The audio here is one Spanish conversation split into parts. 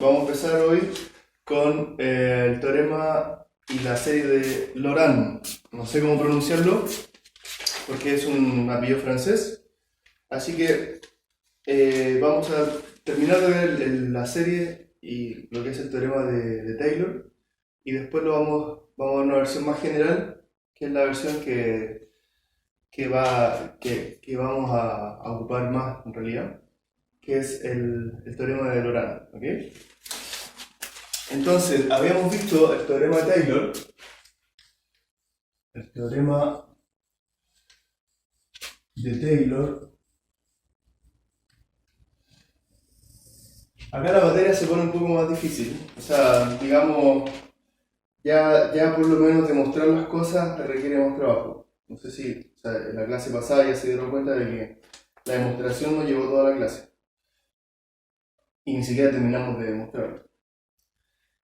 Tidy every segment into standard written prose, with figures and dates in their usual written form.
Vamos a empezar hoy con el teorema y la serie de Laurent. No sé cómo pronunciarlo porque es un apellido francés. Así que vamos a terminar de ver la serie y lo que es el teorema de Taylor. Y después vamos a una versión más general, que es la versión que vamos a ocupar más en realidad, que es el teorema de Laurent. ¿Okay? Entonces, habíamos visto el teorema de Taylor, el teorema de Taylor. Acá la materia se pone un poco más difícil. O sea, digamos, ya por lo menos demostrar las cosas requiere más trabajo. No sé si, o sea, en la clase pasada ya se dieron cuenta de que la demostración no llevó toda la clase. Y ni siquiera terminamos de demostrarlo.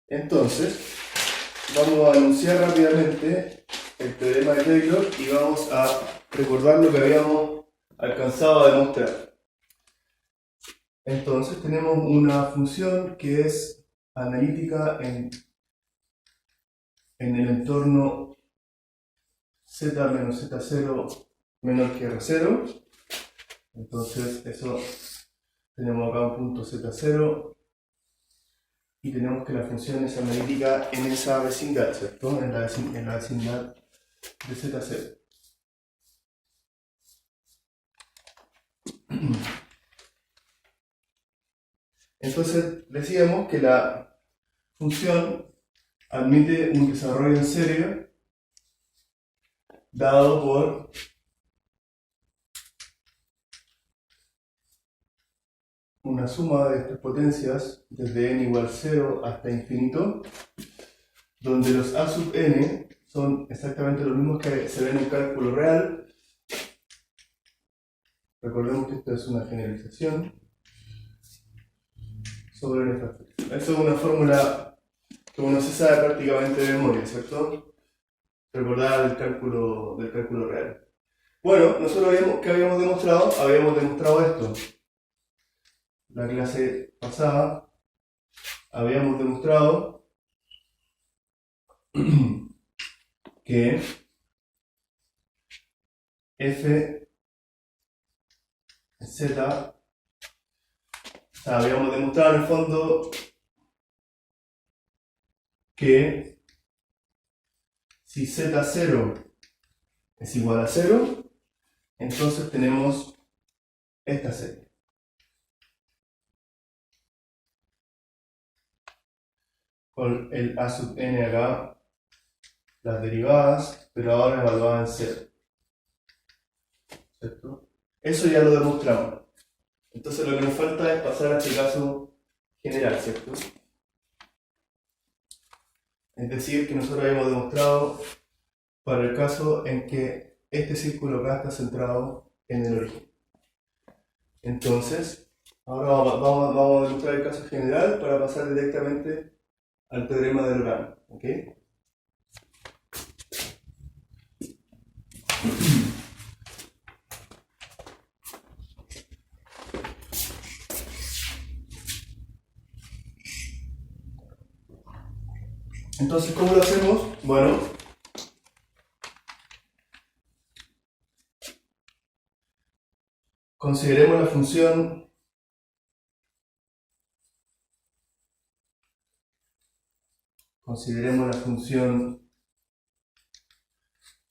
Entonces, vamos a enunciar rápidamente el teorema de Taylor y vamos a recordar lo que habíamos alcanzado a demostrar. Entonces tenemos una función que es analítica en el entorno z menos z0 menor que r0. Entonces eso, tenemos acá un punto z0 y tenemos que la función es analítica en esa vecindad, ¿cierto? En la vecindad de z0. Entonces decíamos que la función admite un desarrollo en serie dado por una suma de estas potencias desde n igual 0 hasta infinito, donde los a sub n son exactamente los mismos que se ven en cálculo real. Recordemos que esto es una generalización sobre n factorial. Esto es una fórmula que uno se sabe prácticamente de memoria, ¿cierto? Recordar del cálculo real. Bueno, nosotros ¿qué habíamos demostrado? Habíamos demostrado esto. La clase pasada habíamos demostrado que f z, o sea, habíamos demostrado en el fondo que si z0 es igual a 0, entonces tenemos esta serie. Con el a sub n acá, las derivadas, pero ahora evaluadas en 0. ¿Cierto? Eso ya lo demostramos. Entonces lo que nos falta es pasar a este caso general, ¿cierto? Es decir, que nosotros habíamos demostrado para el caso en que este círculo acá está centrado en el origen. Entonces, ahora vamos a demostrar el caso general para pasar directamente al teorema de Laurent. ¿Ok? Entonces, ¿cómo lo hacemos? Bueno, consideremos la función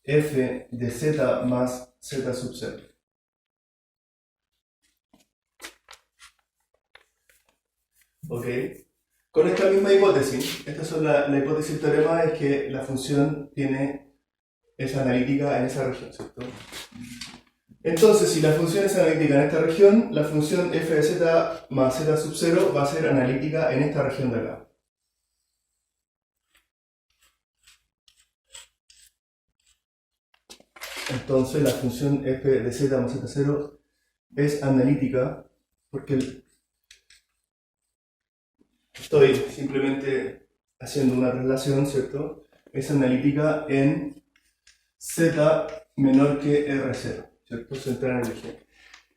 f de z más z sub 0. ¿Ok? Con esta misma hipótesis, esta es la hipótesis del teorema, es que la función es analítica en esa región, ¿cierto? Entonces, si la función es analítica en esta región, la función f de z más z sub 0 va a ser analítica en esta región de acá. Entonces, la función f de z más z0 es analítica porque estoy simplemente haciendo una relación, ¿cierto? Es analítica en z menor que r0, ¿cierto? Centrada en el eje.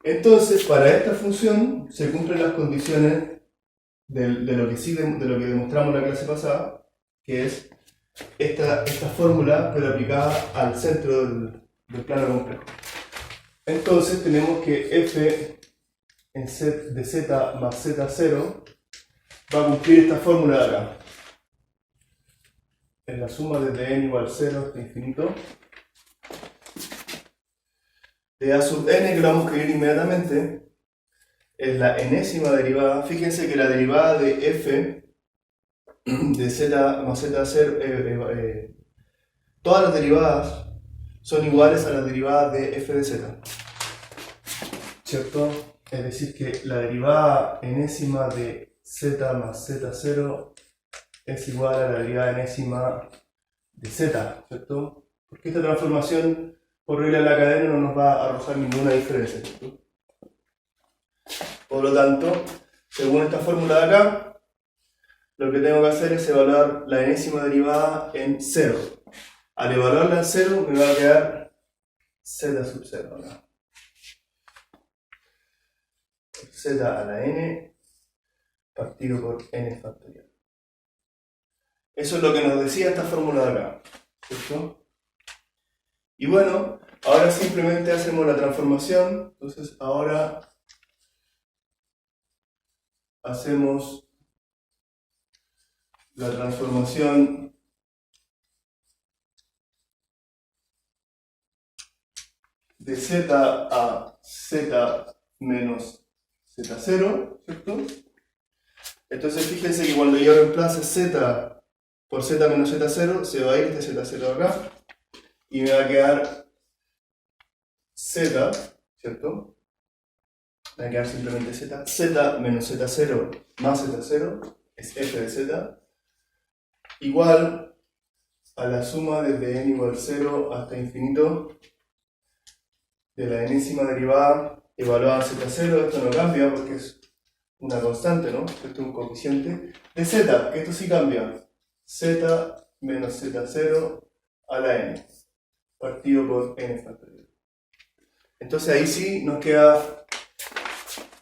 Entonces, para esta función se cumplen las condiciones de lo que de lo que demostramos en la clase pasada, que es esta fórmula, pero aplicada al centro del plano complejo. Entonces tenemos que f de z más z0 va a cumplir esta fórmula de acá. En la suma desde n igual 0 hasta infinito de a sub n, que lo vamos a escribir inmediatamente, es la enésima derivada. Fíjense que la derivada de f de z más z0, todas las derivadas son iguales a las derivadas de f de z, ¿cierto? Es decir, que la derivada enésima de z más z0 es igual a la derivada enésima de z, ¿cierto? Porque esta transformación por regla de la cadena no nos va a arrojar ninguna diferencia, ¿cierto? Por lo tanto, según esta fórmula de acá, lo que tengo que hacer es evaluar la enésima derivada en 0. Al evaluarla en 0 me va a quedar z sub 0 acá. Z a la n partido por n factorial. Eso es lo que nos decía esta fórmula de acá, ¿cierto? Y bueno, ahora simplemente hacemos la transformación. Entonces ahora hacemos la transformación de z a z menos z0, ¿cierto? Entonces fíjense que cuando yo reemplace z por z menos z0, se va a ir este z0 acá y me va a quedar z, ¿cierto? Me va a quedar simplemente z menos z0 más z0 es f de z, igual a la suma desde n igual 0 hasta infinito de la enésima derivada evaluada en z0. Esto no cambia porque es una constante, ¿no? Esto es un coeficiente de z, que esto sí cambia. Z menos z0 a la n, partido por n factorial. Entonces ahí sí nos queda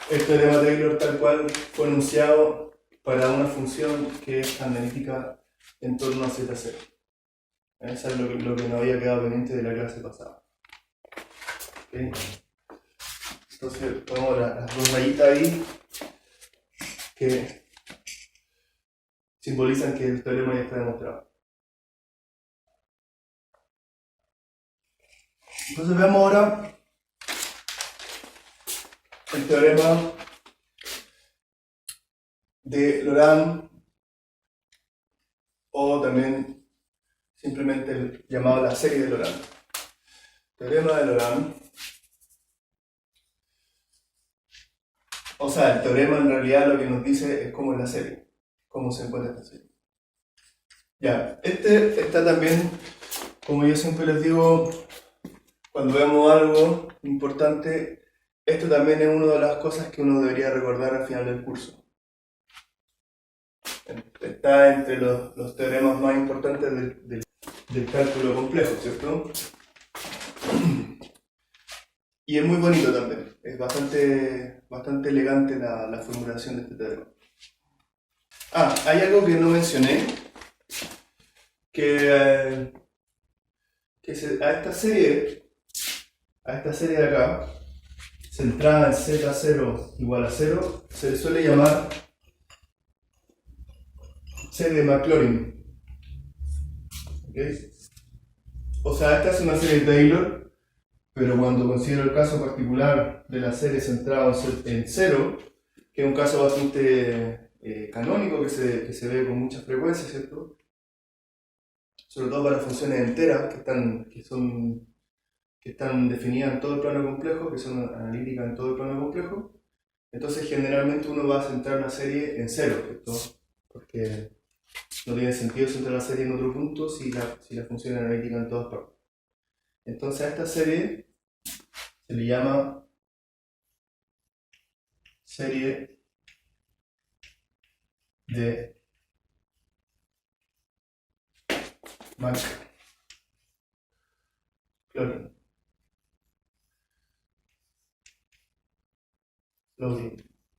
el teorema de Taylor tal cual fue enunciado para una función que es analítica en torno a z0. Eso es lo que nos había quedado pendiente de la clase pasada. ¿Okay? Entonces ponemos las dos rayitas ahí que simbolizan que el teorema ya está demostrado. Entonces veamos ahora el teorema de Laurent, o también simplemente llamado la serie de Laurent. Teorema de Laurent. O sea, el teorema en realidad lo que nos dice es cómo es la serie, cómo se encuentra esta serie. Ya, este está también, como yo siempre les digo, cuando vemos algo importante, esto también es una de las cosas que uno debería recordar al final del curso. Está entre los teoremas más importantes del cálculo complejo, ¿cierto? Y es muy bonito también, es bastante elegante la formulación de este teorema. Hay algo que no mencioné, que a esta serie de acá, centrada en z0 igual a 0, se le suele llamar serie de Maclaurin. ¿Okay? O sea, esta es una serie de Taylor, pero cuando considero el caso particular de la serie centrada en 0, que es un caso bastante canónico que se ve con mucha frecuencia, ¿cierto? Sobre todo para funciones enteras que están definidas en todo el plano complejo, que son analíticas en todo el plano complejo. Entonces generalmente uno va a centrar una serie en 0, ¿cierto? Porque no tiene sentido centrar la serie en otro punto si la función es analítica en todas partes. Entonces a esta serie se le llama serie de Maclaurin.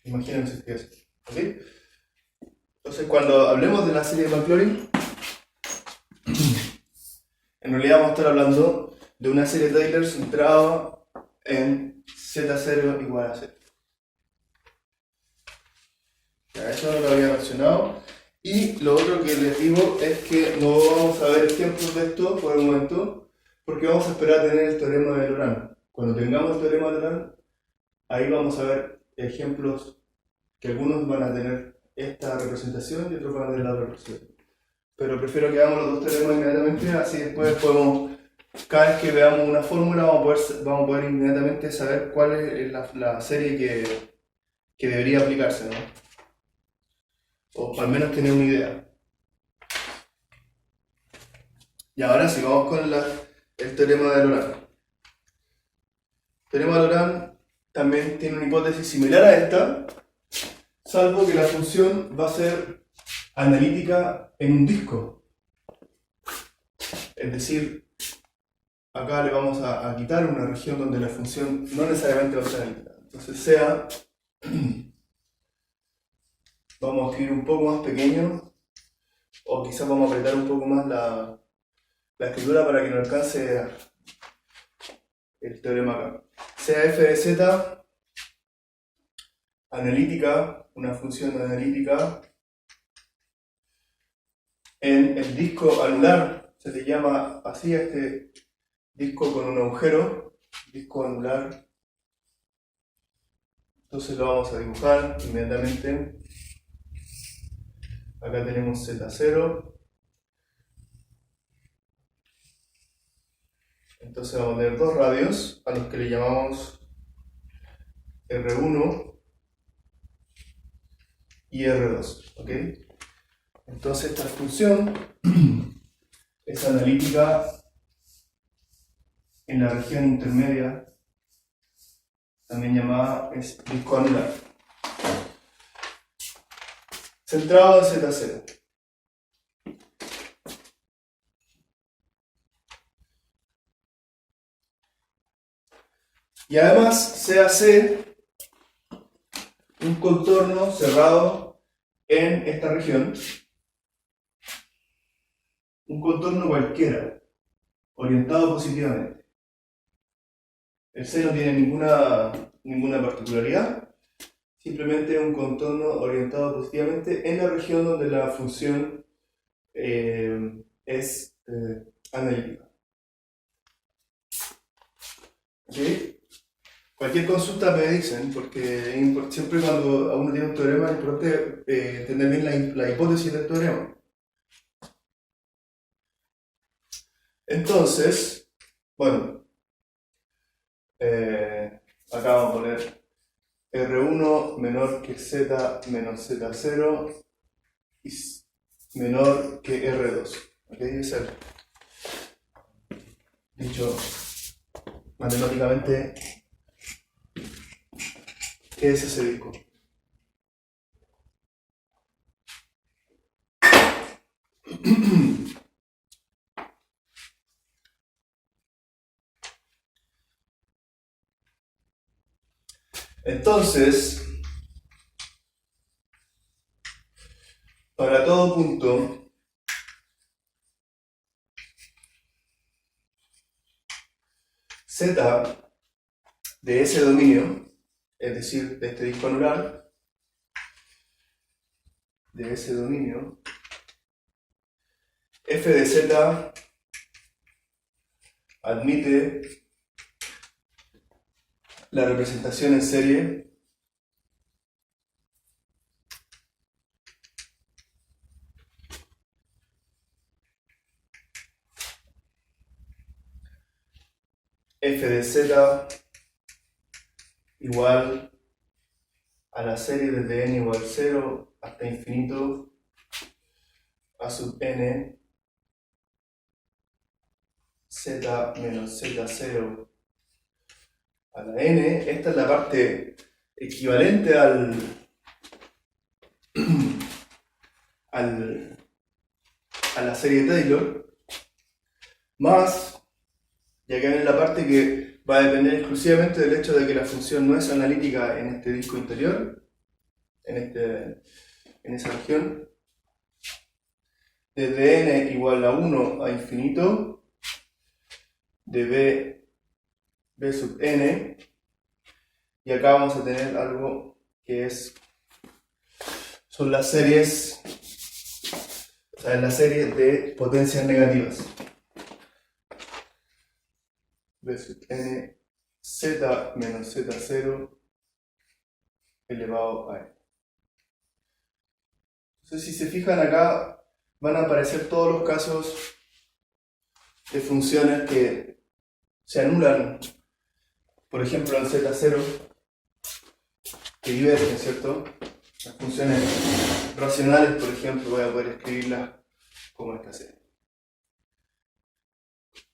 Imagínense que es, ¿ok? Entonces, cuando hablemos de la serie de Maclaurin, en realidad vamos a estar hablando de una serie de Taylor centrada en Z0 igual a 0. Ya, eso no lo había mencionado. Y lo otro que les digo es que no vamos a ver ejemplos de esto por el momento, porque vamos a esperar a tener el teorema de Laurent. Cuando tengamos el teorema de Laurent, ahí vamos a ver ejemplos que algunos van a tener esta representación y otros van a tener la otra representación. Pero prefiero que hagamos los dos teoremas inmediatamente, así después podemos, cada vez que veamos una fórmula, vamos a poder inmediatamente saber cuál es la serie que debería aplicarse, ¿no? O al menos tener una idea. Y ahora sí, vamos con el teorema de Laurent. El teorema de Laurent también tiene una hipótesis similar a esta, salvo que la función va a ser analítica en un disco. Es decir, acá le vamos a quitar una región donde la función no necesariamente va a ser analítica. Entonces sea, vamos a escribir un poco más pequeño, o quizás vamos a apretar un poco más la escritura para que nos alcance el teorema acá. Sea f de z analítica, una función analítica en el disco anular, se le llama así a este disco con un agujero, disco anular. Entonces lo vamos a dibujar inmediatamente. Acá tenemos Z0. Entonces vamos a tener dos radios a los que le llamamos R1 y R2. ¿Okay? Entonces esta función es analítica en la región intermedia, también llamada disco anular, centrado en Z0. Y además se hace un contorno cerrado en esta región, un contorno cualquiera, orientado positivamente. El C no tiene ninguna particularidad, simplemente un contorno orientado positivamente en la región donde la función es analítica. ¿Okay? Cualquier consulta me dicen, porque siempre cuando uno tiene un teorema es importante entender bien la hipótesis del teorema. Entonces, bueno, acá vamos a poner R1 menor que Z menos Z0 y menor que R2. ¿Okay? Es el dicho matemáticamente, ¿qué es ese disco? Entonces, para todo punto Z de ese dominio, es decir, de este disco anular, de ese dominio, f de z admite la representación en serie f de z igual a la serie desde n igual 0 hasta infinito a sub n z menos z0 a la n. Esta es la parte equivalente a la serie de Taylor, más, ya que viene la parte que va a depender exclusivamente del hecho de que la función no es analítica en este disco interior, en esa región, desde n igual a 1 a infinito de b sub n, y acá vamos a tener algo que son las series, o sea, la serie de potencias negativas. B sub n z menos z0 elevado a n. Entonces, si se fijan acá, van a aparecer todos los casos de funciones que se anulan. Por ejemplo, el z0, que divergen, ¿cierto? Las funciones racionales, por ejemplo, voy a poder escribirlas como esta serie.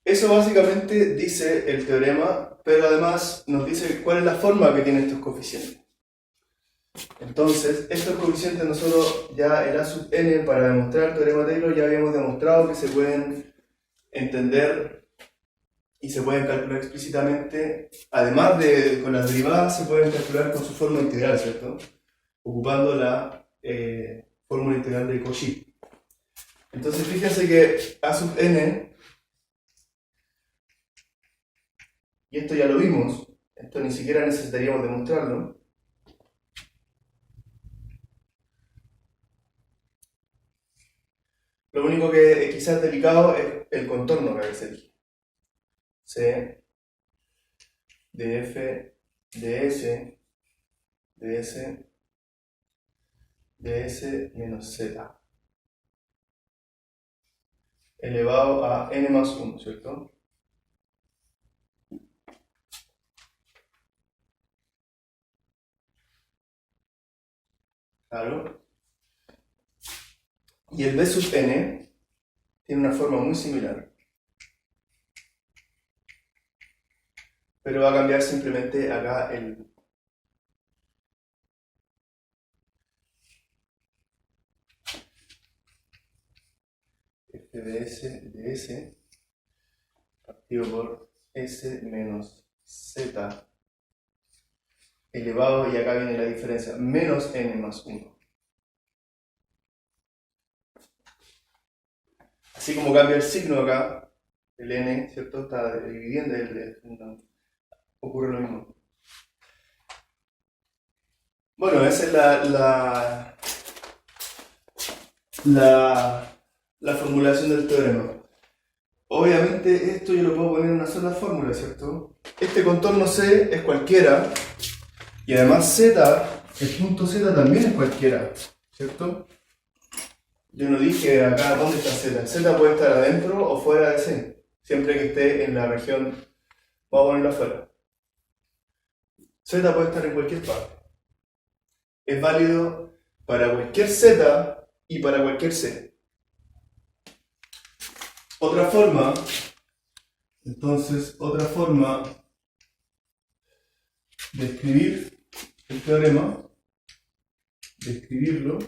Eso básicamente dice el teorema, pero además nos dice cuál es la forma que tienen estos coeficientes. Entonces, estos coeficientes nosotros ya en A sub n, para demostrar el teorema de Taylor, ya habíamos demostrado que se pueden entender y se pueden calcular explícitamente. Además de con las derivadas, se pueden calcular con su forma integral, ¿cierto? Ocupando la fórmula integral de Cauchy. Entonces, fíjense que A sub n, y esto ya lo vimos, esto ni siquiera necesitaríamos demostrarlo. Lo único que quizás es delicado es el contorno que se elige. C de f de s de s de s menos z elevado a n más 1, ¿cierto? Claro. Y el b sub n tiene una forma muy similar, pero va a cambiar simplemente acá el f de s partido por s menos z elevado, y acá viene la diferencia, menos n más 1. Así como cambia el signo acá, el n, ¿cierto? Está dividiendo, ocurre lo mismo. Bueno, esa es la formulación del teorema. Obviamente esto yo lo puedo poner en una sola fórmula, ¿cierto? Este contorno C es cualquiera, y además Z, el punto Z también es cualquiera, ¿cierto? Yo no dije acá dónde está Z. Z puede estar adentro o fuera de C, siempre que esté en la región, vamos a ponerlo afuera. Z puede estar en cualquier parte. Es válido para cualquier Z y para cualquier C. Otra forma, entonces, otra forma de escribir el teorema, de escribirlo,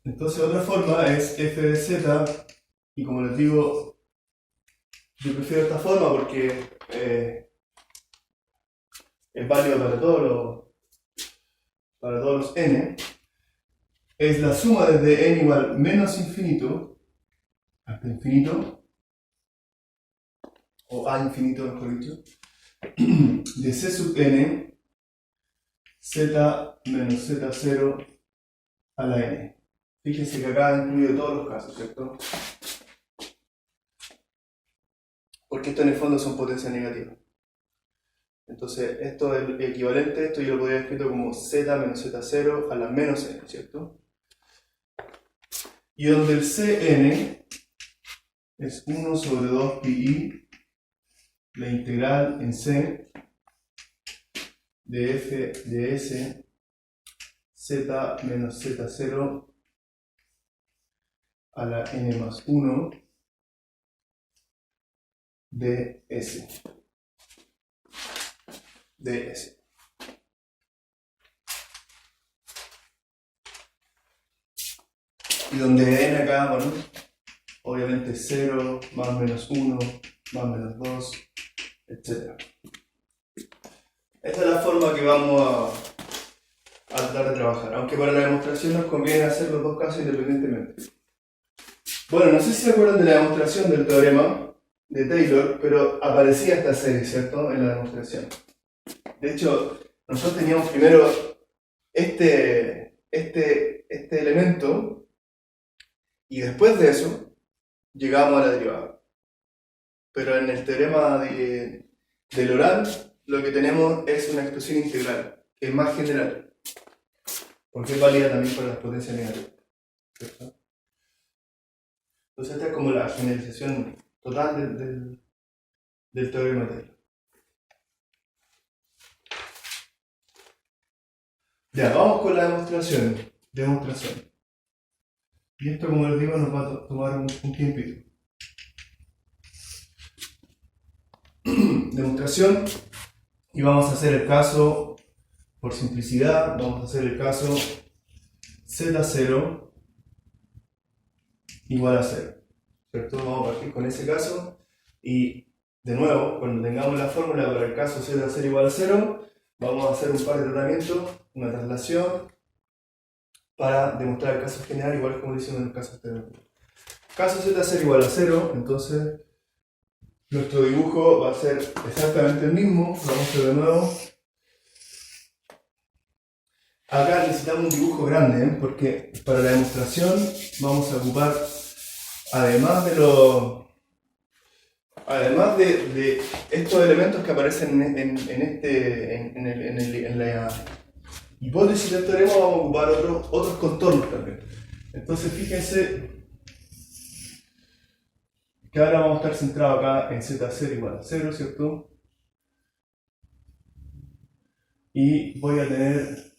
entonces otra forma es f de z, y como les digo, yo prefiero esta forma porque es válido para todos los n, es la suma desde n igual menos infinito hasta infinito, o a infinito mejor dicho, de c sub n, z menos z0 a la n. Fíjense que acá he incluido todos los casos, ¿cierto? Porque esto en el fondo son potencias negativas. Entonces, esto es el equivalente, esto yo lo podría haber escrito como z menos z0 a la menos n, ¿cierto? Y donde el Cn es 1 sobre 2 pi, la integral en C de f de s z menos z0 a la n más 1 de s. Y donde n acá, bueno, obviamente 0, más menos 1, más menos 2, etc. Esta es la forma que vamos a tratar de trabajar, aunque para la demostración nos conviene hacer los dos casos independientemente. Bueno, no sé si se acuerdan de la demostración del teorema de Taylor, pero aparecía esta serie, ¿cierto?, en la demostración. De hecho, nosotros teníamos primero este elemento, y después de eso llegamos a la derivada. Pero en el teorema de Laurent lo que tenemos es una expresión integral, que es más general, porque es válida también para las potencias negativas, ¿cierto? Entonces esta es como la generalización total del teorema de Taylor. Ya, vamos con la demostración. Y esto, como les digo, nos va a tomar un tiempito. Demostración, y vamos a hacer el caso, por simplicidad, vamos a hacer el caso z0 igual a 0, ¿cierto? Vamos a partir con ese caso, y de nuevo, cuando tengamos la fórmula para el caso z0 igual a 0, vamos a hacer un par de tratamientos, una traslación, para demostrar el caso general, igual como lo hicimos en el caso anterior. Caso z0 igual a 0, entonces nuestro dibujo va a ser exactamente el mismo. Vamos a hacer de nuevo. Acá necesitamos un dibujo grande, ¿eh? Porque para la demostración vamos a ocupar, además de estos elementos que aparecen en la hipótesis del teorema, vamos a ocupar otros contornos también. Entonces fíjense que ahora vamos a estar centrados acá en z0 igual a 0, ¿cierto? Y voy a tener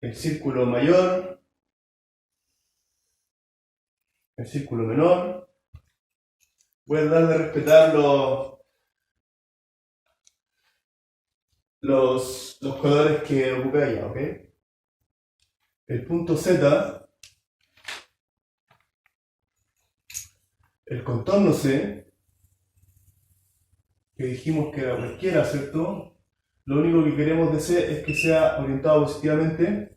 el círculo mayor, el círculo menor. Voy a tratar de respetar los colores que ocupé allá, ¿ok? El punto Z, el contorno C, que dijimos que era cualquiera, ¿cierto? Lo único que queremos de C es que sea orientado positivamente.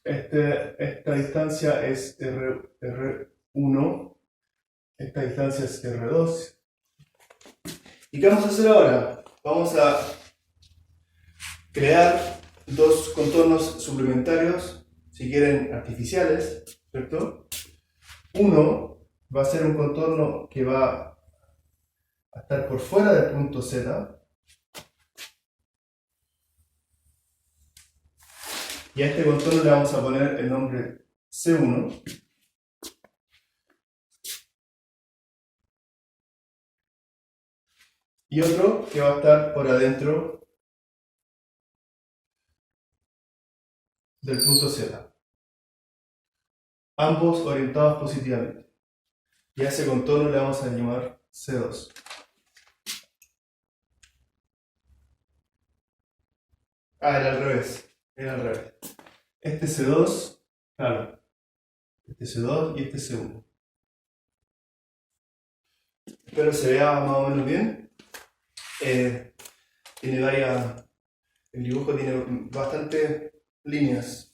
Esta distancia es R1, esta distancia es R2. ¿Y qué vamos a hacer ahora? Vamos a crear dos contornos suplementarios, si quieren artificiales, ¿cierto? Uno va a ser un contorno que va a estar por fuera del punto Z, y a este contorno le vamos a poner el nombre C1. Y otro que va a estar por adentro del punto Z. Ambos orientados positivamente. Y a ese contorno le vamos a llamar C2. Era al revés. Este C2, claro. Este C2 y este C1. Espero se vea más o menos bien. Tiene varias. El dibujo tiene bastantes líneas.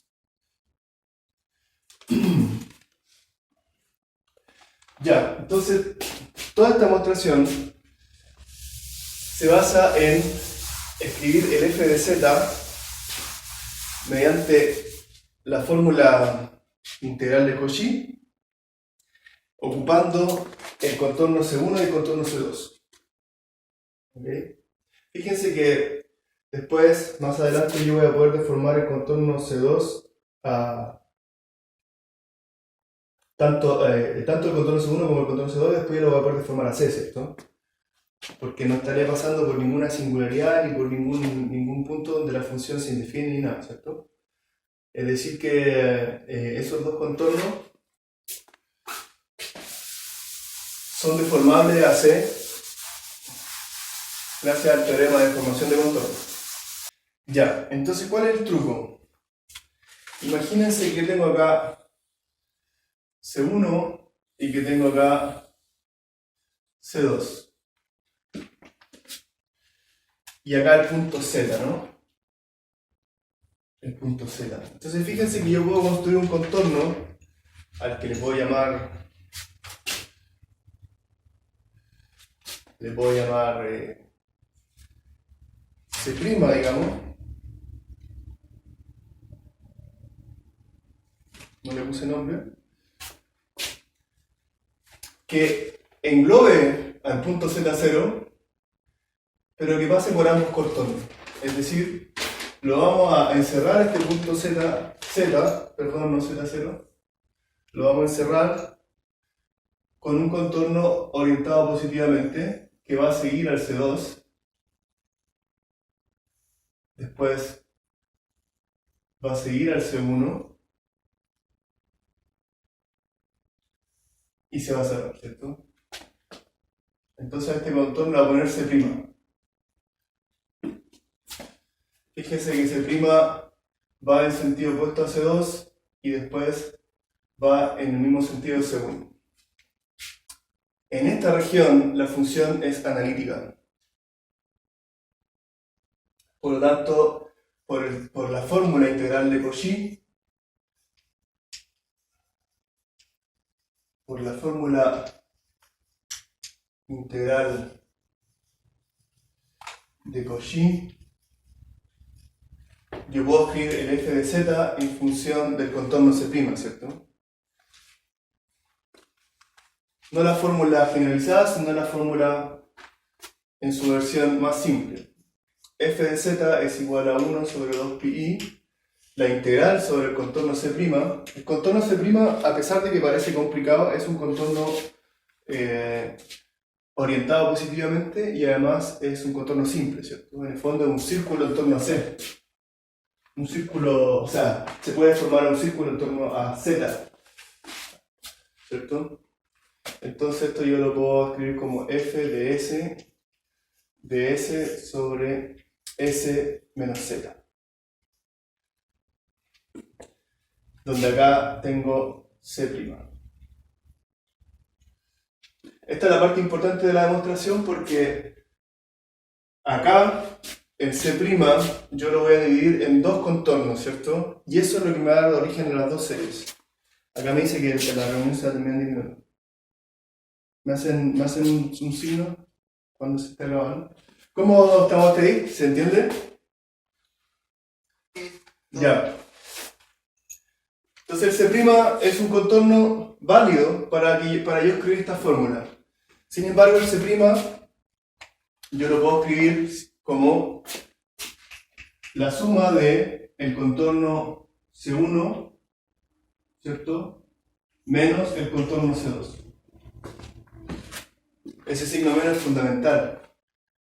Ya, entonces toda esta demostración se basa en escribir el f de z mediante la fórmula integral de Cauchy, ocupando el contorno C1 y el contorno C2. ¿Okay? Fíjense que después, más adelante, yo voy a poder deformar el contorno C2 tanto el contorno C1 como el contorno C2, después yo lo voy a poder deformar a C, ¿cierto? Porque no estaría pasando por ninguna singularidad ni por ningún punto donde la función se indefine ni nada, ¿cierto? Es decir que esos dos contornos son deformables a C gracias al teorema de deformación de contornos. Ya, entonces, ¿cuál es el truco? Imagínense que tengo acá C1 y que tengo acá C2. y acá el punto Z, ¿no? El punto Z. Entonces fíjense que yo puedo construir un contorno al que le puedo llamar C', digamos. No le puse nombre. Que englobe al punto Z0, pero que pase por ambos contornos. Es decir, lo vamos a encerrar este punto perdón, no Z0, lo vamos a encerrar con un contorno orientado positivamente que va a seguir al C2, después va a seguir al C1 y se va a cerrar, ¿cierto? Entonces a este contorno le va a poner C'. Fíjese que C' va en sentido opuesto a C2 y después va en el mismo sentido de C1. En esta región la función es analítica. Por lo tanto, por la fórmula integral de Cauchy, por la fórmula integral de Cauchy, yo puedo escribir el f de z en función del contorno C', ¿cierto? No la fórmula generalizada, sino la fórmula en su versión más simple. F de z es igual a 1 sobre 2pi, la integral sobre el contorno C'. El contorno C', a pesar de que parece complicado, es un contorno orientado positivamente y además es un contorno simple, ¿cierto? En el fondo es un círculo en torno a C. Un círculo, o sea, se puede formar un círculo en torno a Z, ¿cierto? Entonces esto yo lo puedo escribir como f de S sobre S menos Z. Donde acá tengo C'. Esta es la parte importante de la demostración porque acá el C' yo lo voy a dividir en dos contornos, ¿cierto? Y eso es lo que me va a dar origen a las dos series. Acá me dice que la reunión se va a terminar en 10 minutos. ¿Me hacen un signo cuando se está grabando? ¿Cómo estamos hasta ahí? ¿Se entiende? Ya. Entonces el C' es un contorno válido para yo escribir esta fórmula. Sin embargo, el C' yo lo puedo escribir como la suma de el contorno C1, ¿cierto? Menos el contorno C2. Ese signo menos es fundamental,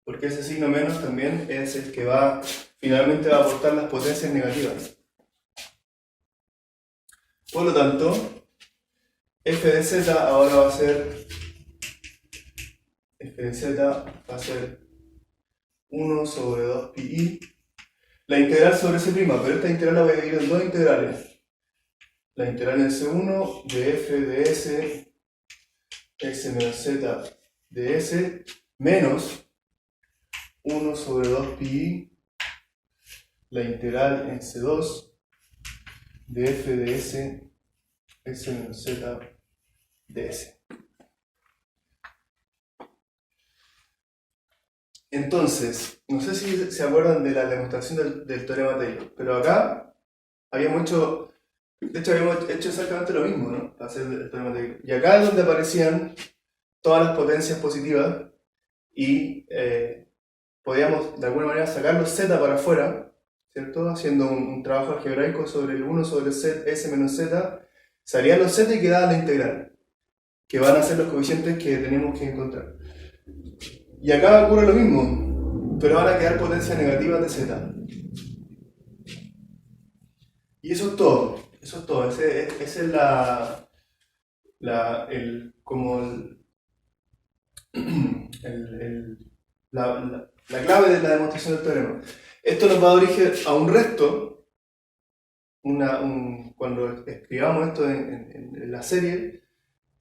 porque ese signo menos también es el que finalmente va a aportar las potencias negativas. Por lo tanto, f de z ahora va a ser 1 sobre 2pi. La integral sobre C', pero esta integral la voy a dividir en dos integrales. La integral en C1 de f de S, S menos Z de S, menos 1 sobre 2pi, la integral en C2 de f de S, S menos Z de S. Entonces, no sé si se acuerdan de la demostración del teorema Taylor, pero acá habíamos hecho exactamente lo mismo, ¿no? Para hacer el teorema Taylor. Y acá es donde aparecían todas las potencias positivas y podíamos de alguna manera sacar los z para afuera, ¿cierto? Haciendo un trabajo algebraico sobre el 1 sobre S menos Z, salían los z y quedaba la integral, que van a ser los coeficientes que tenemos que encontrar. Y acá ocurre lo mismo, pero van a quedar potencias negativas de z. Y eso es todo. Esa es la clave de la demostración del teorema. Esto nos va a dar origen a un resto. Cuando escribamos esto en la serie,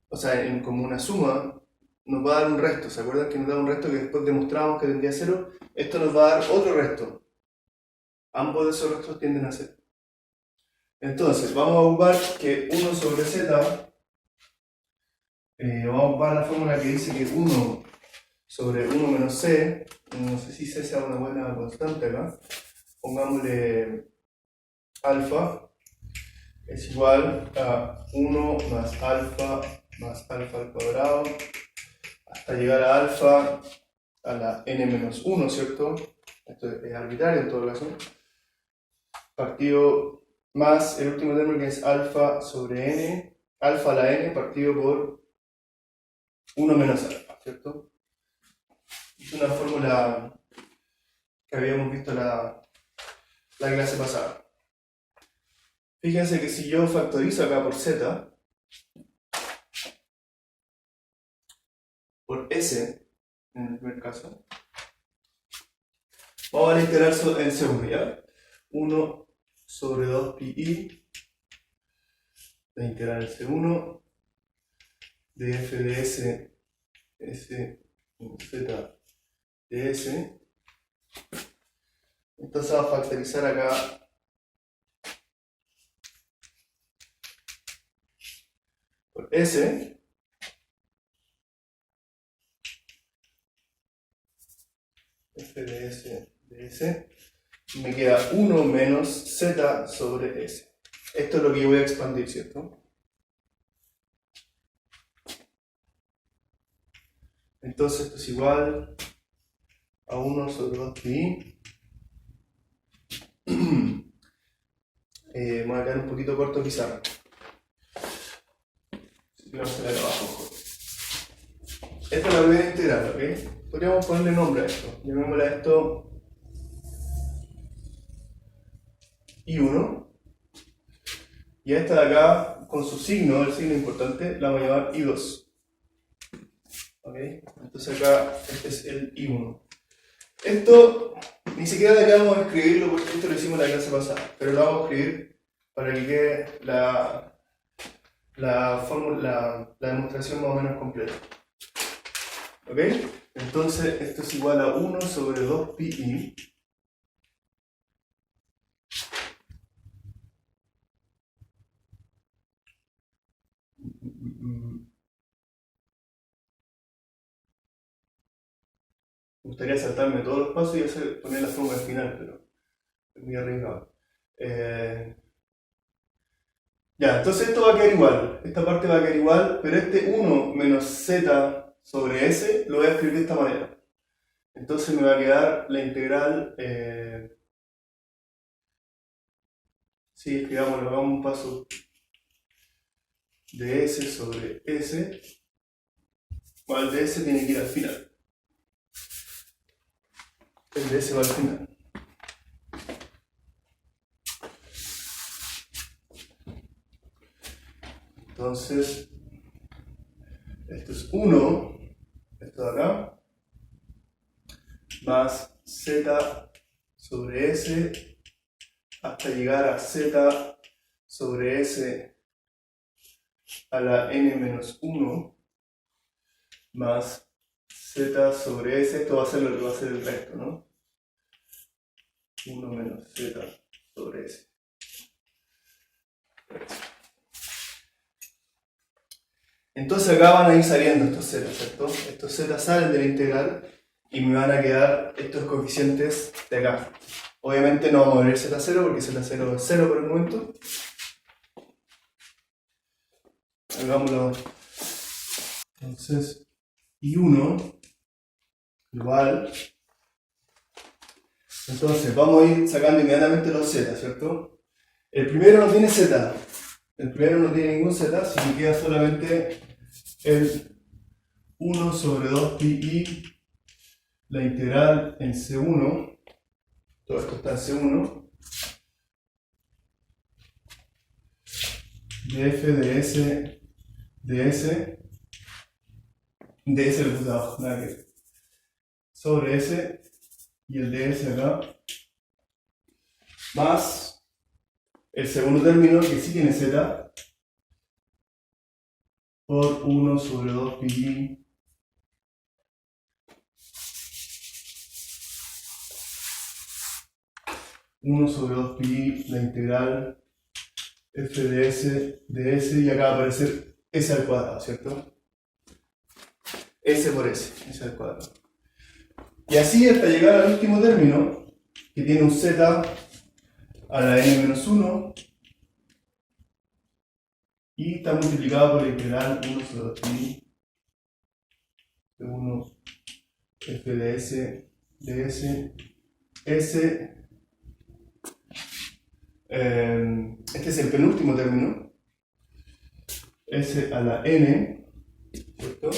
o sea, como una suma nos va a dar un resto. ¿Se acuerdan que nos da un resto que después demostramos que tendría 0? Esto nos va a dar otro resto. Ambos de esos restos tienden a 0. Entonces, vamos a ocupar que 1 sobre z, vamos a ocupar la fórmula que dice que 1 sobre 1 menos c, no sé si c sea una buena constante acá, pongámosle alfa, es igual a 1 más alfa al cuadrado, hasta llegar a alfa a la n menos 1, ¿cierto? Esto es arbitrario en todo caso. Partido más el último término que es alfa sobre n, alfa a la n partido por 1 menos alfa, ¿cierto? Es una fórmula que habíamos visto la clase pasada. Fíjense que si yo factorizo acá por z, por s, en el primer caso, vamos a integrar en segundo, ¿ya? 1 sobre 2 pi la integral en C1 de f de s z de s. Entonces vamos a factorizar acá por s f de s y me queda 1 menos z sobre s. Esto es lo que yo voy a expandir, ¿cierto? Entonces esto es igual a 1 sobre 2 pi. Me voy a quedar un poquito corto pizarra. Así que vamos a hacer acá abajo. Esta es la primera integral, ¿ok? Podríamos ponerle nombre a esto. Llamémosle a esto I1. Y a esta de acá, con su signo, el signo importante, la vamos a llamar I2. ¿Ok? Entonces acá este es el I1. Esto ni siquiera deberíamos escribirlo porque esto lo hicimos en la clase pasada, pero lo vamos a escribir para que quede la demostración más o menos completa. ¿Ok? Entonces esto es igual a 1 sobre 2 pi i. Me gustaría saltarme todos los pasos y poner la fórmula al final, pero es muy arriesgado. Ya, entonces esto va a quedar igual. Esta parte va a quedar igual, pero este 1 menos z sobre s lo voy a escribir de esta manera. Entonces me va a quedar la integral. Sí, escribámoslo, hagamos un paso de s sobre s. Bueno, el de s tiene que ir al final. El de s va al final. Entonces, esto es 1, esto de acá, más z sobre s hasta llegar a z sobre s a la n menos 1 más z sobre s, esto va a ser lo que va a ser el resto, ¿no? 1 menos z sobre s. Entonces acá van a ir saliendo estos z, ¿cierto? Estos z salen de la integral y me van a quedar estos coeficientes de acá. Obviamente no vamos a ver z0 porque z0 es 0 por el momento. Hagámoslo. Entonces, I1 igual. Entonces, vamos a ir sacando inmediatamente los z, ¿cierto? El primero no tiene z. El primero no tiene ningún z, así que queda solamente el 1 sobre 2 pi i, la integral en C1, todo esto está en C1, de f de s de s, de s lo puse abajo, nada que ver, sobre s, y el de s acá, más el segundo término que sí tiene z, por 1 sobre 2 pi i 1 sobre 2 pi la integral f de s, y acá va a aparecer s al cuadrado, ¿cierto? S por s al cuadrado. Y así hasta llegar al último término, que tiene un z a la n-1, y está multiplicado por la integral 1 sobre 2 pi de 1 f de s, s. Este es el penúltimo término, s a la n, ¿cierto?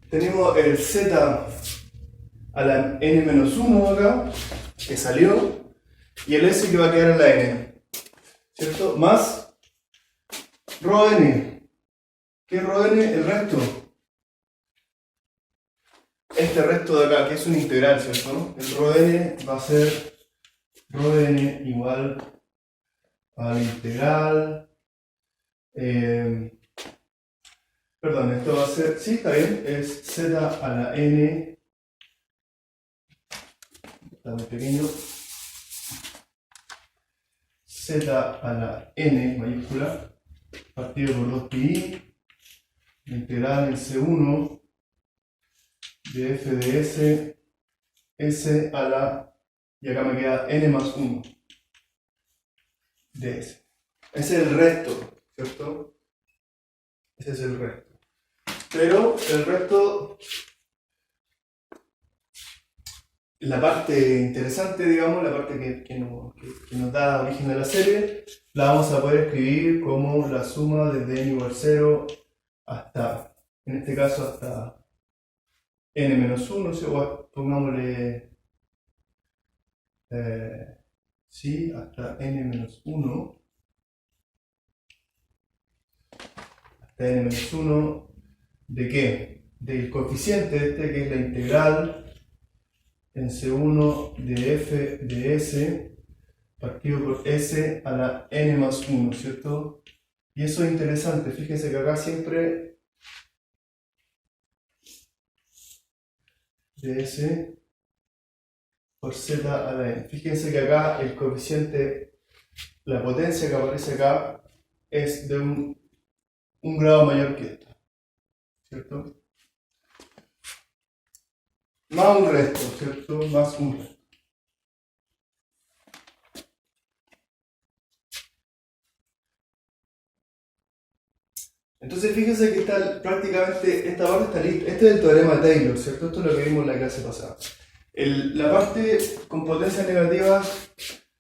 Tenemos el z a la n-1 acá, que salió, y el s que va a quedar en la n, ¿cierto? Más rho n. ¿Qué es rho n? El resto. Este resto de acá, que es una integral, ¿cierto? El rho n va a ser rho n igual a la integral. Perdón, esto va a ser, sí, está bien, es z a la n, está muy pequeño, z a la n mayúscula, partido por 2 pi, la integral en C1 de f de s, s a la, y acá me queda n más 1 de s. Ese es el resto, ¿cierto? Ese es el resto. Pero el resto, la parte interesante, digamos, la parte que nos da origen a la serie, la vamos a poder escribir como la suma desde n igual 0 hasta, en este caso, hasta n-1, ¿sí? O pongámosle, sí, hasta n-1, hasta n-1, ¿de qué? Del coeficiente este, que es la integral en C1 de f de s partido por s a la n más 1, ¿cierto? Y eso es interesante, fíjense que acá siempre de s por z a la n. Fíjense que acá el coeficiente, la potencia que aparece acá es de un grado mayor que esto, ¿cierto? Más un resto, ¿cierto? Más un resto. Entonces fíjense que prácticamente esta parte está lista. Este es el teorema de Taylor, ¿cierto? Esto es lo que vimos en la clase pasada. La parte con potencia negativa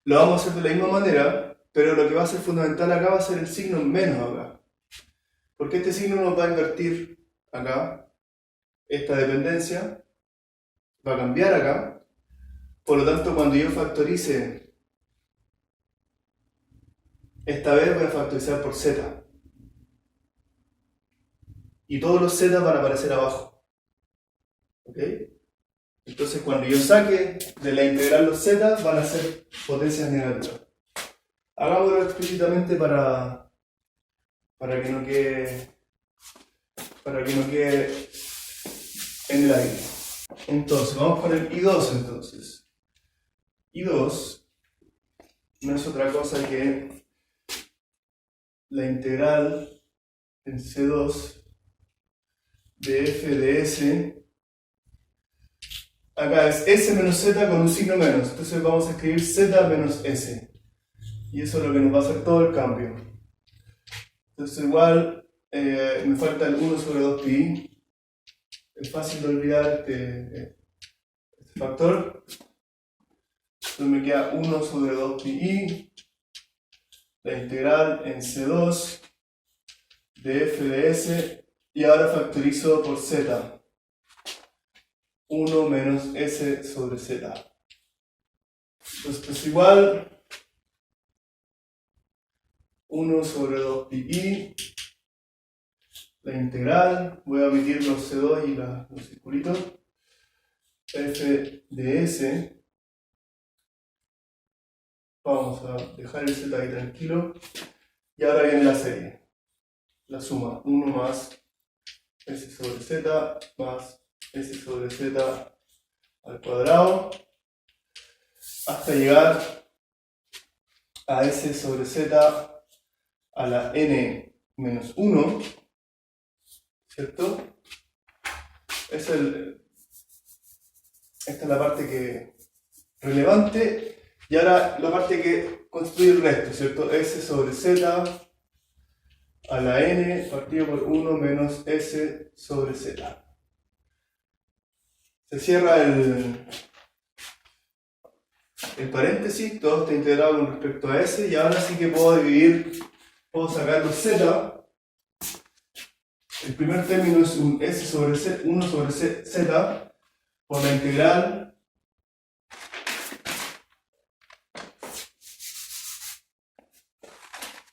lo vamos a hacer de la misma manera, pero lo que va a ser fundamental acá va a ser el signo menos acá. Porque este signo nos va a invertir acá, esta dependencia va a cambiar acá. Por lo tanto, cuando yo factorice, esta vez voy a factorizar por z. Y todos los z van a aparecer abajo. ¿Ok? Entonces, cuando yo saque de la integral los z, van a ser potencias negativas. Hagámoslo explícitamente para que no quede en el aire. Entonces, vamos con el I2 entonces. I2 no es otra cosa que la integral en C2 de f de s. Acá es s menos z con un signo menos. Entonces vamos a escribir z menos s. Y eso es lo que nos va a hacer todo el cambio. Entonces igual me falta el 1 sobre 2 pi. Es fácil de olvidar este factor. Entonces me queda 1 sobre 2 pi. La integral en C2 de f de s. Y ahora factorizo por z. 1 menos s sobre z. Entonces pues igual 1 sobre 2 pi, la integral, voy a omitir los C2 y los circulitos, f de s, vamos a dejar el z ahí tranquilo, y ahora viene la serie, la suma, 1 más s sobre z más s sobre z al cuadrado, hasta llegar a S sobre Z a la n menos 1, ¿cierto? Esta es la parte relevante, y ahora la parte que constituye el resto, ¿cierto? S sobre Z a la n partido por 1 menos S sobre Z. Se cierra el paréntesis, todo está integrado con respecto a S, y ahora sí que puedo sacar los Z. El primer término es un S sobre Z, 1 sobre Z, por la integral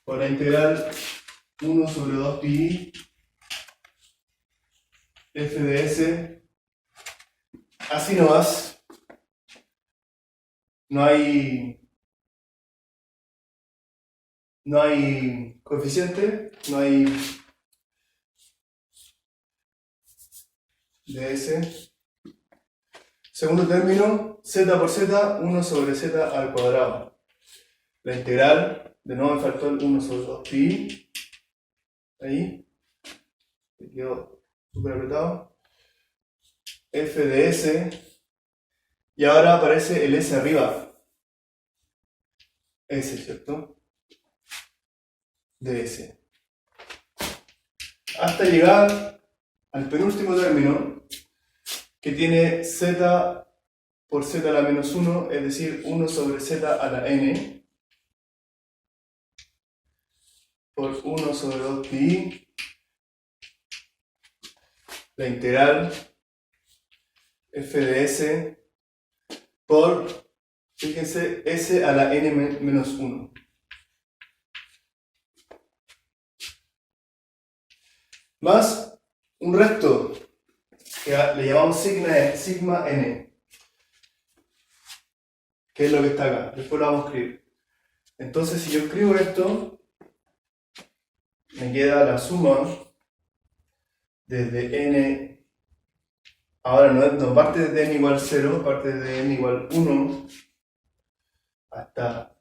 por la integral 1 sobre 2 pi f de S, así nomás, no hay coeficiente, no hay de S. Segundo término, z por z, 1 sobre z al cuadrado. La integral, de nuevo me faltó el 1 sobre 2 pi, ahí, me quedó súper apretado, f de S, y ahora aparece el S arriba, S, ¿cierto? De S. Hasta llegar al penúltimo término, que tiene z por z a la menos 1, es decir, 1 sobre z a la n, por 1 sobre 2 pi, la integral f de S por, fíjense, S a la n menos 1. Más un resto que le llamamos sigma n, que es lo que está acá. Después lo vamos a escribir. Entonces, si yo escribo esto, me queda la suma desde n, ahora no parte desde n igual 0, parte desde n igual 1 hasta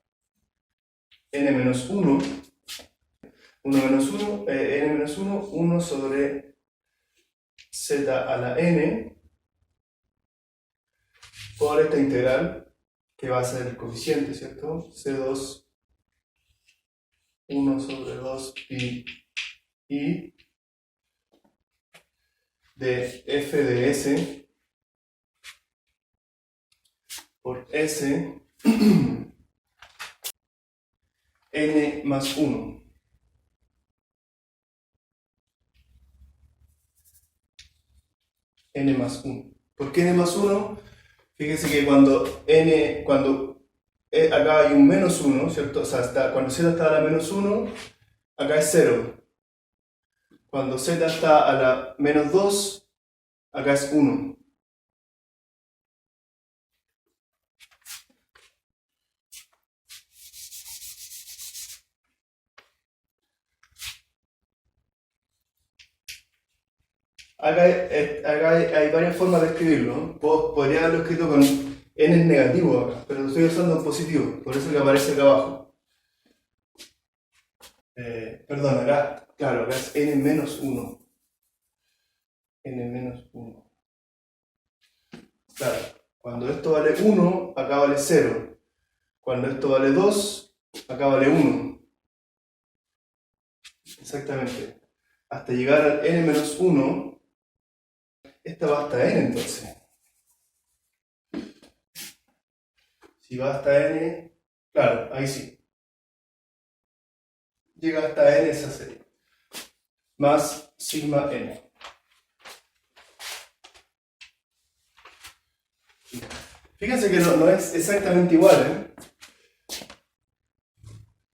n menos 1, 1 menos 1, n menos 1, 1 sobre z a la n, por esta integral, que va a ser el coeficiente, ¿cierto? C2, 1 sobre 2 pi i de f de S por S n más 1. N más 1. ¿Por qué n más 1? Fíjense que cuando acá hay un menos 1, ¿cierto? O sea, cuando z está a la menos 1, acá es 0. Cuando z está a la menos 2, acá es 1. Acá hay varias formas de escribirlo, ¿no? Podría haberlo escrito con n es negativo acá, pero lo estoy usando en positivo, por eso que aparece acá abajo. Perdón, acá, claro, acá es n menos 1. N menos 1. Claro, cuando esto vale 1, acá vale 0. Cuando esto vale 2, acá vale 1. Exactamente. Hasta llegar al n menos 1, esta va hasta n entonces. Si va hasta n, claro, ahí sí. Llega hasta n esa serie. Más sigma n. Fíjense que no es exactamente igual, ¿eh?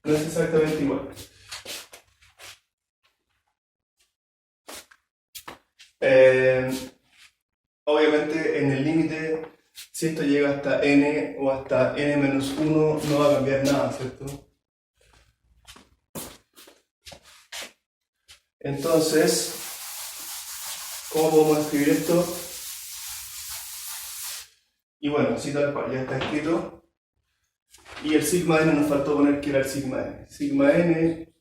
No es exactamente igual. Obviamente en el límite, si esto llega hasta n o hasta n menos 1, no va a cambiar nada, ¿cierto? Entonces, ¿cómo podemos escribir esto? Y bueno, así tal cual, ya está escrito. Y el sigma n nos faltó poner que era el sigma n. Sigma n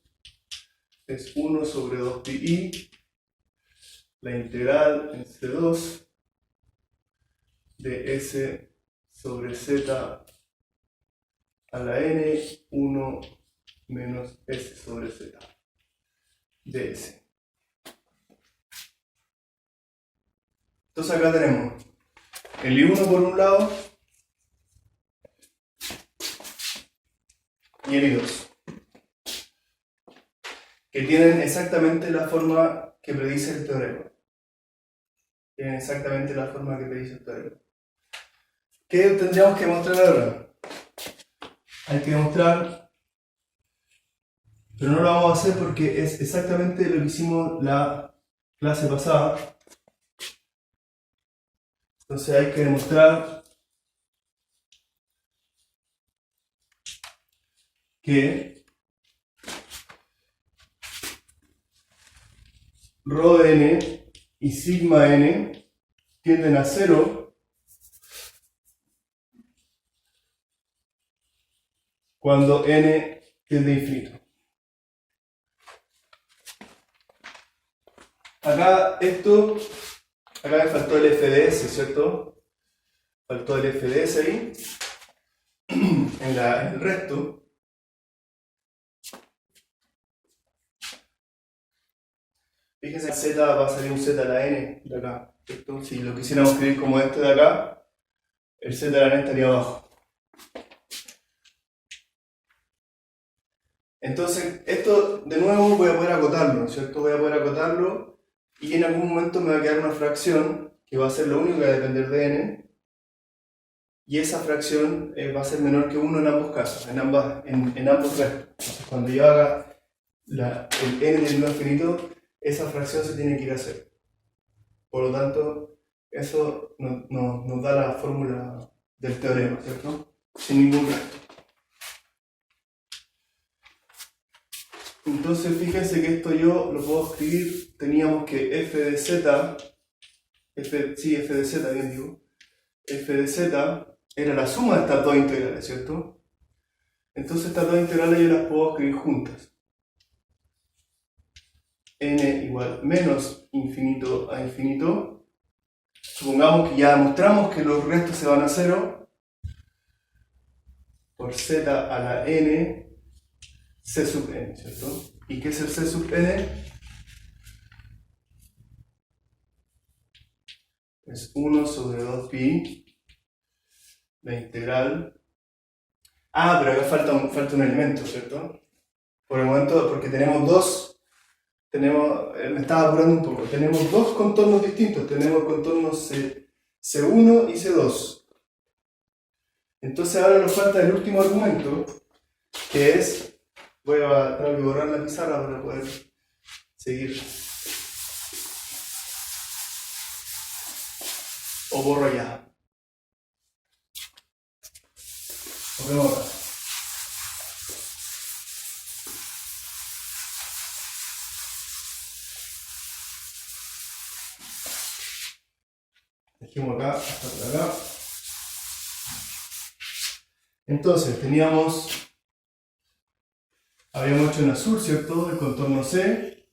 es 1 sobre 2pi, la integral en C2 de S sobre Z a la n, 1 menos S sobre Z de S. Entonces acá tenemos el I1 por un lado y el I2, que tienen exactamente la forma que predice el teorema. Tienen exactamente la forma que predice el teorema. ¿Qué tendríamos que demostrar ahora? Hay que demostrar, pero no lo vamos a hacer porque es exactamente lo que hicimos la clase pasada. Entonces hay que demostrar que rho de n y sigma n tienden a 0 cuando n tiende a infinito. Acá me faltó el FDS, ¿cierto? Faltó el FDS ahí, en el resto. Fíjense, Z va a salir un Z a la n de acá, ¿cierto? Si lo quisiéramos escribir como este de acá, el Z a la n estaría abajo. Entonces, esto de nuevo voy a poder acotarlo, ¿cierto? Voy a poder acotarlo y en algún momento me va a quedar una fracción que va a ser lo único que va a depender de n, y esa fracción va a ser menor que 1 en ambos casos, en ambos restos. Entonces, cuando yo haga el n del número infinito, esa fracción se tiene que ir a 0. Por lo tanto, eso nos da la fórmula del teorema, ¿cierto? Sin ningún resto. Entonces fíjense que esto yo lo puedo escribir, teníamos que f de z, bien digo, f de z era la suma de estas dos integrales, ¿cierto? Entonces estas dos integrales yo las puedo escribir juntas. N igual menos infinito a infinito. Supongamos que ya demostramos que los restos se van a 0 por z a la n c sub n, ¿cierto? ¿Y qué es el c sub n? Es 1 sobre 2pi, la integral. Ah, pero acá falta un elemento, ¿cierto? Por el momento, porque tenemos dos, me estaba apurando un poco, tenemos dos contornos distintos, tenemos contornos C1 y C2. Entonces ahora nos falta el último argumento, que es, voy a tratar de borrar la pizarra para poder seguir. O borro ya. Nos vemos ahora. Dejemos acá, hasta por acá. Entonces, habíamos hecho en azul, ¿cierto? El contorno C.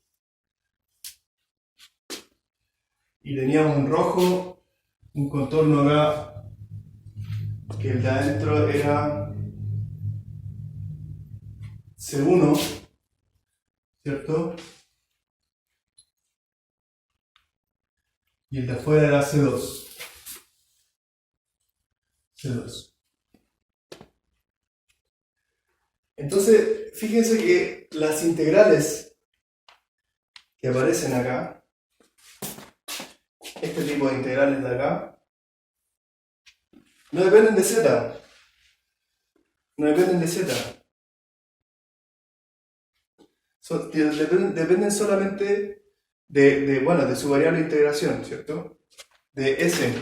Y teníamos en rojo un contorno acá, que el de adentro era C1, ¿cierto? Y el de afuera era C2. Entonces, fíjense que las integrales que aparecen acá, este tipo de integrales de acá, no dependen de z. No dependen de z. Dependen solamente de su variable de integración, ¿cierto? De S.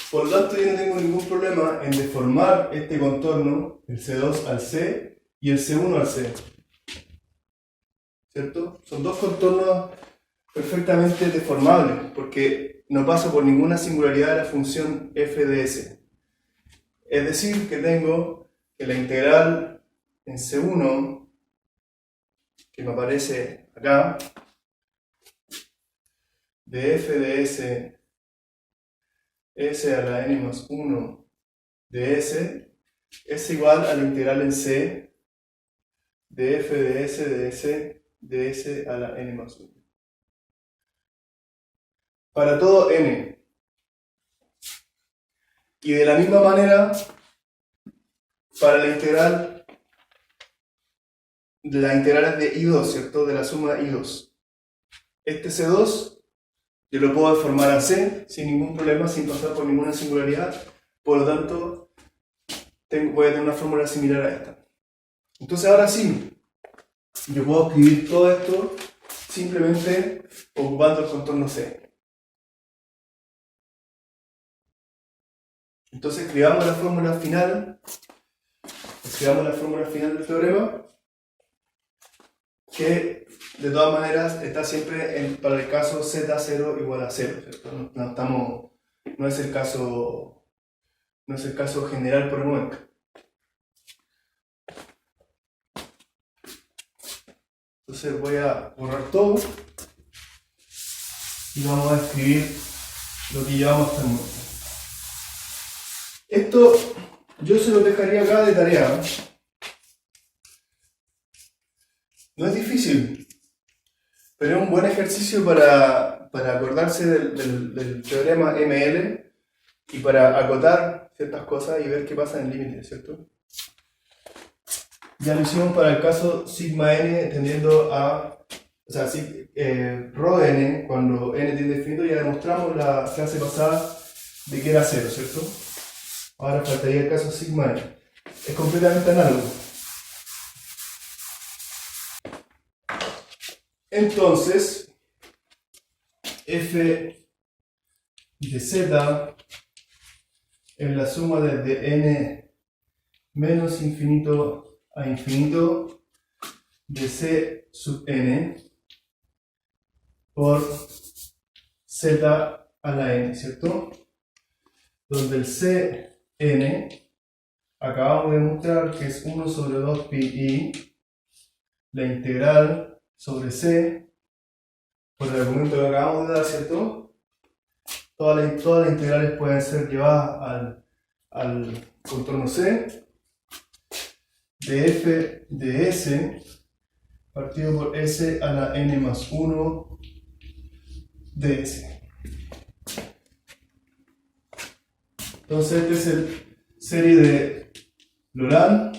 Por lo tanto, yo no tengo ningún problema en deformar este contorno, el C2 al C y el C1 al C. ¿Cierto? Son dos contornos perfectamente deformables, porque no paso por ninguna singularidad de la función f de S. Es decir, que tengo que la integral en C1, que me aparece acá, de f de s a la n más 1 de s, es igual a la integral en C de f de s a la n más 1. Para todo n. Y de la misma manera, para la integral es de I2, ¿cierto? De la suma de I2. Este C2 yo lo puedo deformar a C sin ningún problema, sin pasar por ninguna singularidad. Por lo tanto, voy a tener una fórmula similar a esta. Entonces ahora sí, yo puedo escribir todo esto simplemente ocupando el contorno C. Entonces escribamos la fórmula final del teorema, que de todas maneras está siempre para el caso z0 igual a 0, ¿cierto? No es el caso general por el momento. Entonces voy a borrar todo y vamos a escribir lo que llevamos hasta el momento. Esto yo se lo dejaría acá de tarea. No es difícil, pero es un buen ejercicio para acordarse del teorema ML y para acotar ciertas cosas y ver qué pasa en el límite, ¿cierto? Ya lo hicimos para el caso sigma n tendiendo a, rho n, cuando n tiende a infinito, ya demostramos la clase pasada de que era 0, ¿cierto? Ahora faltaría el caso sigma n. Es completamente análogo. Entonces, f de z es la suma desde n menos infinito a infinito de c sub n por z a la n, ¿cierto? Donde el cn acabamos de demostrar que es 1 sobre 2 pi i, la integral sobre c, por el argumento que acabamos de dar, ¿cierto? Todas las integrales pueden ser llevadas al contorno C, de f de s, partido por s a la n más 1 de s. Entonces esta es el serie de Laurent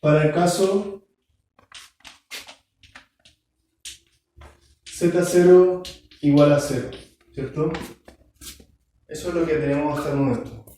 para el caso z0 igual a 0, ¿cierto? Eso es lo que tenemos hasta el momento.